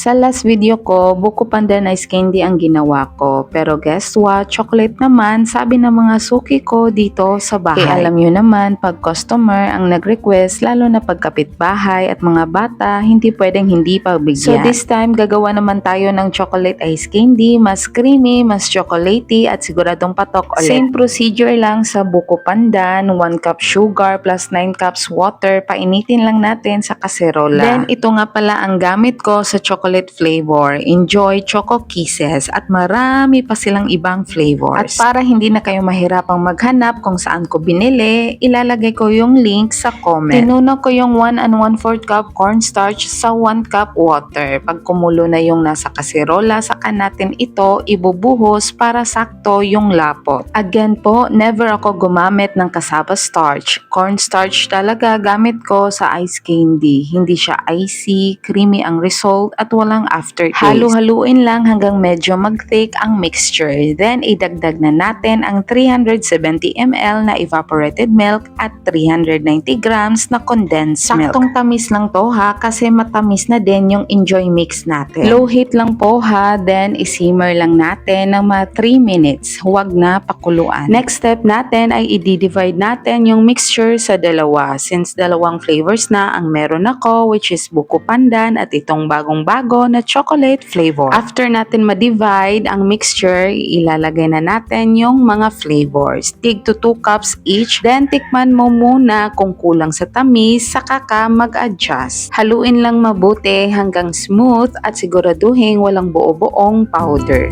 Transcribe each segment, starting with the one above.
Sa last video ko, buko pandan ice candy ang ginawa ko. Pero guess what? Chocolate naman, sabi ng mga suki ko dito sa bahay. Alam nyo naman, pag customer ang nag-request, lalo na pag kapitbahay at mga bata, hindi pwedeng hindi pagbigyan. So this time, gagawa naman tayo ng chocolate ice candy, mas creamy, mas chocolatey at siguradong patok ulit. Same procedure lang sa buko pandan, 1 cup sugar plus 9 cups water, painitin lang natin sa kaserola. Then ito nga pala ang gamit ko sa chocolate flavor. Enjoy Choco Kisses at marami pa silang ibang flavors. At para hindi na kayo mahirapang maghanap kung saan ko binili, ilalagay ko yung link sa comment. Tinuno ko yung 1 and 1/4 cup cornstarch sa 1 cup water. Pag kumulo na yung nasa kaserola, saka natin ito ibubuhos para sakto yung lapot. Again po, never ako gumamit ng cassava starch. Cornstarch talaga gamit ko sa ice candy. Hindi siya icy, creamy ang result at walang aftertaste. Halu-haluin lang hanggang medyo mag-thick ang mixture. Then idagdag na natin ang 370 ml na evaporated milk at 390 grams na condensed milk. Saktong tamis lang to ha, kasi matamis na din yung enjoy mix natin. Low heat lang po ha, then isimmer lang natin ng mga 3 minutes. Huwag na pakuluan. Next step natin ay i-divide natin yung mixture sa dalawa. Since dalawang flavors na ang meron ako, which is buko pandan at itong bagong-bago na chocolate flavor. After natin ma-divide ang mixture, ilalagay na natin yung mga flavors. Tig to 2 cups each, then tikman mo muna kung kulang sa tamis, saka ka mag-adjust. Haluin lang mabuti hanggang smooth at siguraduhin walang buo-buong powder.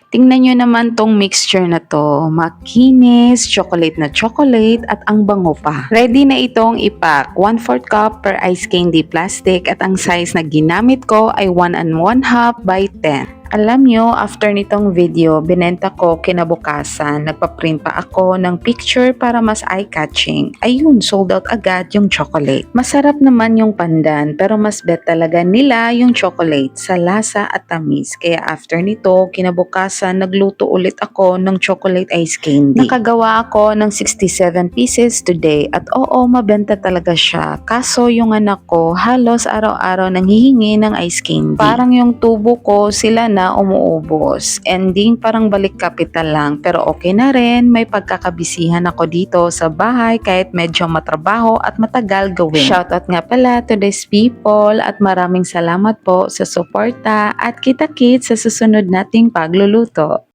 Tingnan nyo naman tong mixture na to. Makinis, chocolate na chocolate at ang bango pa. Ready na itong ipack. 1/4 cup per ice candy plastic at ang size na ginamit ko ay 1 and 1/2 by 10. Alam nyo, after nitong video, binenta ko kinabukasan. Nagpa-print pa ako ng picture para mas eye-catching. Ayun, sold out agad yung chocolate. Masarap naman yung pandan, pero mas bet talaga nila yung chocolate sa lasa at tamis. Kaya after nito, kinabukasan, nagluto ulit ako ng chocolate ice candy. Nakagawa ako ng 67 pieces today at oo, mabenta talaga siya. Kaso yung anak ko, halos araw-araw nanghihingi ng ice candy. Parang yung tubo ko, sila na umuubos. Ending parang balik kapital lang, pero okay na rin, may pagkakabisihan ako dito sa bahay kahit medyo matrabaho at matagal gawin. Shoutout nga pala to these people at maraming salamat po sa suporta at kita-kits sa susunod nating pagluluto.